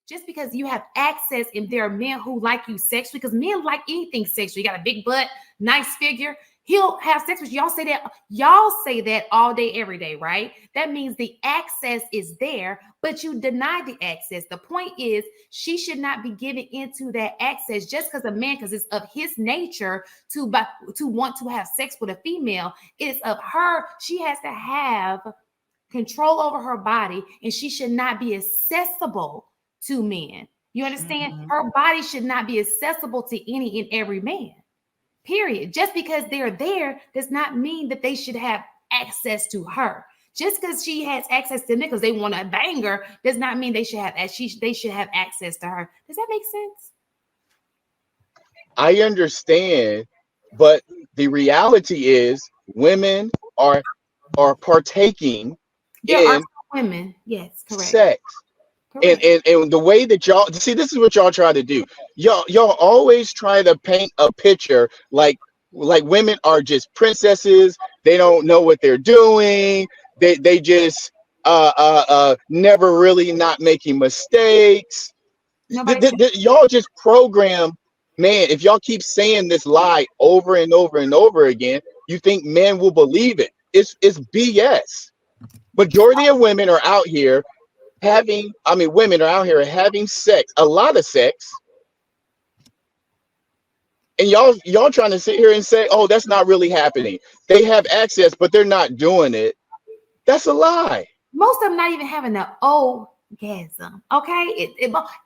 Just because you have access and there are men who like you sexually, because men like anything sexual. You got a big butt, nice figure. He'll have sex with you. Y'all say that all day, every day, right? That means the access is there, but you deny the access. The point is, she should not be giving into that access just because a man, because it's of his nature to want to have sex with a female. It's of her. She has to have control over her body, and she should not be accessible to men. You understand? Mm-hmm. Her body should not be accessible to any and every man. Period. Just because they're there does not mean that they should have access to her. Just because she has access to men because they want to bang her does not mean they should have access to her. Does that make sense? I understand, but the reality is women are partaking There are in some women. Yes, correct. sex. And, Correct. and the way that y'all see, this is what y'all try to do. Y'all always try to paint a picture like women are just princesses. They don't know what they're doing. They just never really not making mistakes. Nobody. Y'all just program, man. If y'all keep saying this lie over and over and over again, you think men will believe it. It's BS. Majority of women are out here women are out here having sex, a lot of sex, and y'all trying to sit here and say, oh, that's not really happening. They have access, but they're not doing it. That's a lie. Most of them not even having an orgasm. Okay,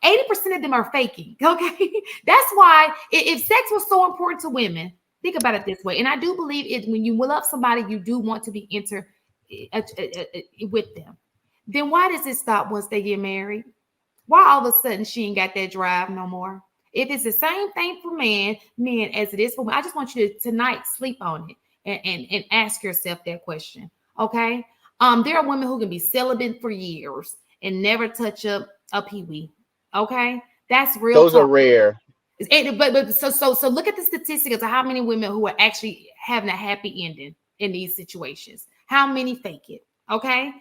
80% of them are faking. Okay, that's why if sex was so important to women, think about it this way. And I do believe it when you love somebody, you do want to be with them. Then why does it stop once they get married? Why all of a sudden she ain't got that drive no more? If it's the same thing for men as it is for women, I just want you to tonight sleep on it and ask yourself that question. Okay. There are women who can be celibate for years and never touch up a peewee. Okay. That's real Those are talk. rare. So look at the statistics of how many women who are actually having a happy ending in these situations. How many fake it? Okay,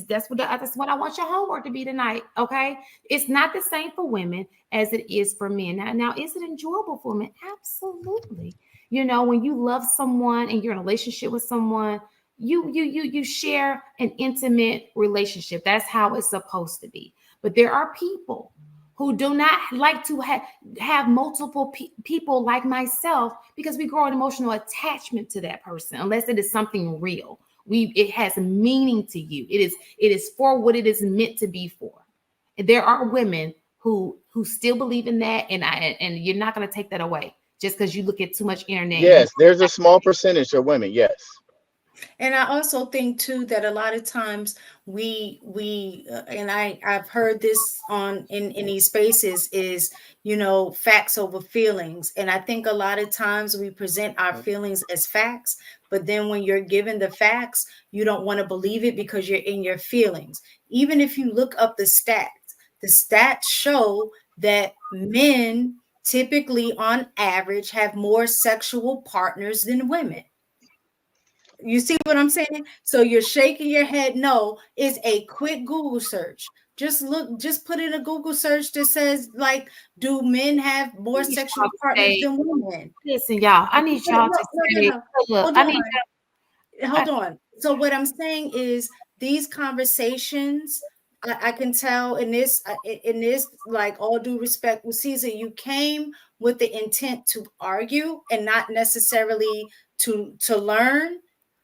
that's what I want your homework to be tonight. Okay, it's not the same for women as it is for men. Now, is it enjoyable for men? Absolutely. You know, when you love someone and you're in a relationship with someone, you share an intimate relationship. That's how it's supposed to be. But there are people who do not like to have multiple people like myself because we grow an emotional attachment to that person unless it is something real. It has meaning to you. It is for what it is meant to be for. And there are women who still believe in that, and you're not going to take that away just because you look at too much internet. Yes, there's a small percentage of women. Yes. And I also think too that a lot of times we and I've heard this in these spaces is, you know, facts over feelings. And I think a lot of times we present our feelings as facts, but then when you're given the facts, you don't want to believe it because you're in your feelings. Even if you look up the stats show that men typically on average have more sexual partners than women. You see what I'm saying? So you're shaking your head. No, it's a quick Google search. Just put in a Google search that says, like, do men have more sexual partners than women? Listen, y'all, I need y'all to say, hold on. So what I'm saying is these conversations, I can tell in this, like, all due respect, with Caesar, you came with the intent to argue and not necessarily to learn.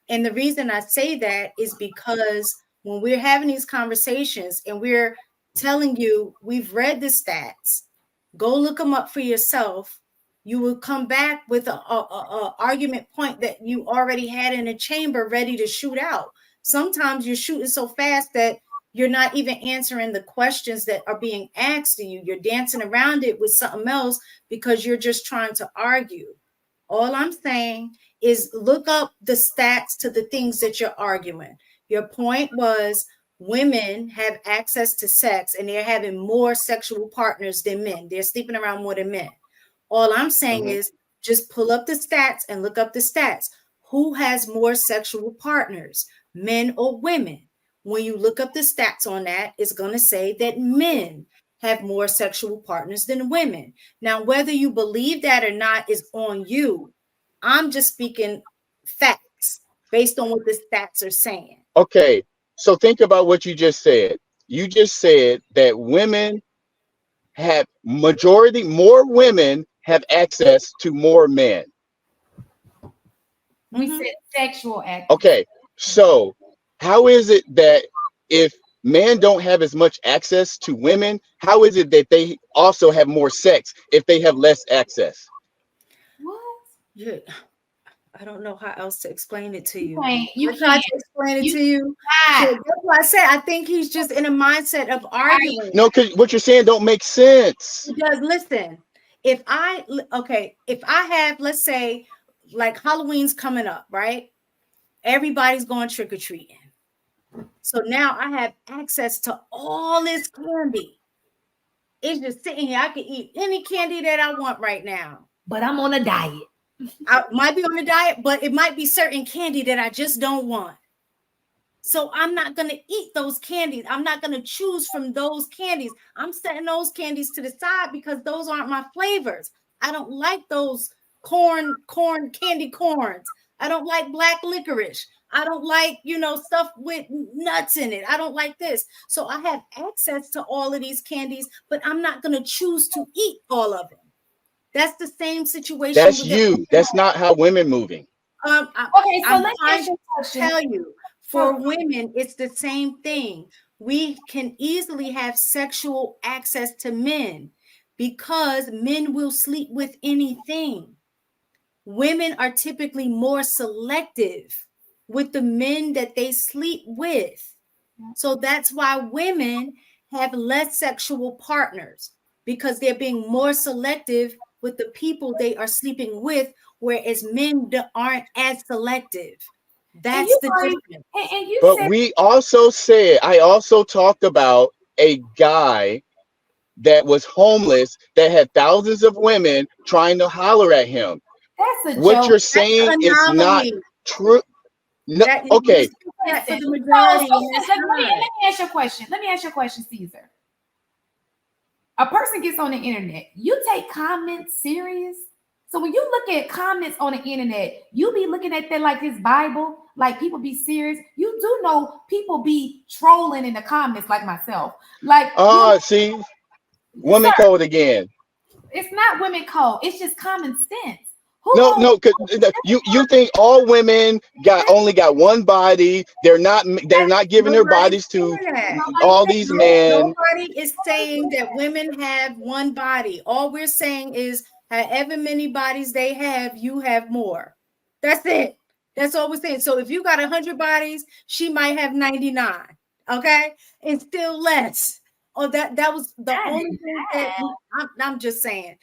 And the reason I say that is because when we're having these conversations and we're telling you we've read the stats, go look them up for yourself, you will come back with a argument point that you already had in a chamber ready to shoot out. Sometimes you're shooting so fast that you're not even answering the questions that are being asked to you. You're dancing around it with something else because you're just trying to argue. All I'm saying is look up the stats to the things that you're arguing. Your point was women have access to sex and they're having more sexual partners than men. They're sleeping around more than men. All I'm saying is just pull up the stats and look up the stats. Who has more sexual partners, men or women? When you look up the stats on that, it's going to say that men have more sexual partners than women. Now, whether you believe that or not is on you. I'm just speaking facts based on what the stats are saying. Okay, so think about what you just said. You just said that women have majority more women have access to more men. We said sexual act. Okay, so how is it that if men don't have as much access to women, how is it that they also have more sex if they have less access? What? Yeah, I don't know how else to explain it to you. You I tried can't. to explain it You to you. So can't. that's why I said I think he's just in a mindset of arguing. No, because what you're saying don't make sense. Because listen, if I have, let's say, like Halloween's coming up, right? Everybody's going trick-or-treating. So now I have access to all this candy. It's just sitting here. I can eat any candy that I want right now. But I'm on a diet. I might be on a diet, but it might be certain candy that I just don't want. So I'm not going to eat those candies. I'm not going to choose from those candies. I'm setting those candies to the side because those aren't my flavors. I don't like those candy corns. I don't like black licorice. I don't like, stuff with nuts in it. I don't like this. So I have access to all of these candies, but I'm not going to choose to eat all of them. That's the same situation. That's you. That's not how women moving. Okay, so I'm let's trying to tell you, for women, it's the same thing. We can easily have sexual access to men because men will sleep with anything. Women are typically more selective with the men that they sleep with. So that's why women have less sexual partners, because they're being more selective with the people they are sleeping with, whereas men aren't as selective. That's the difference. But we also said, I also talked about a guy that was homeless that had thousands of women trying to holler at him. That's a What joke. you're saying is not true. No, okay. For the majority. Let me ask you a question. Let me ask you a question, Caesar. A person gets on the internet. You take comments serious? So when you look at comments on the internet, you be looking at that like it's Bible, like people be serious. You do know people be trolling in the comments like myself. Like, see, women code again. It's not women code. It's just common sense. No, because you think all women only got one body. They're not giving their bodies to all these men. Nobody is saying that women have one body. All we're saying is however many bodies they have, you have more. That's it. That's all we're saying. So if you got 100 bodies, she might have 99. Okay, and still less. Oh, that was the only thing that I'm just saying.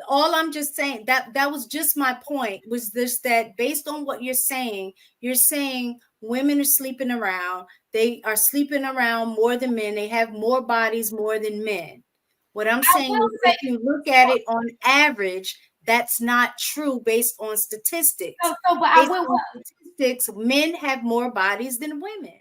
All I'm just saying, that was just my point, was this, that based on what you're saying women are sleeping around. They are sleeping around more than men. They have more bodies more than men. What I'm saying is, if you look at it on average, that's not true based on statistics. But based on statistics, men have more bodies than women.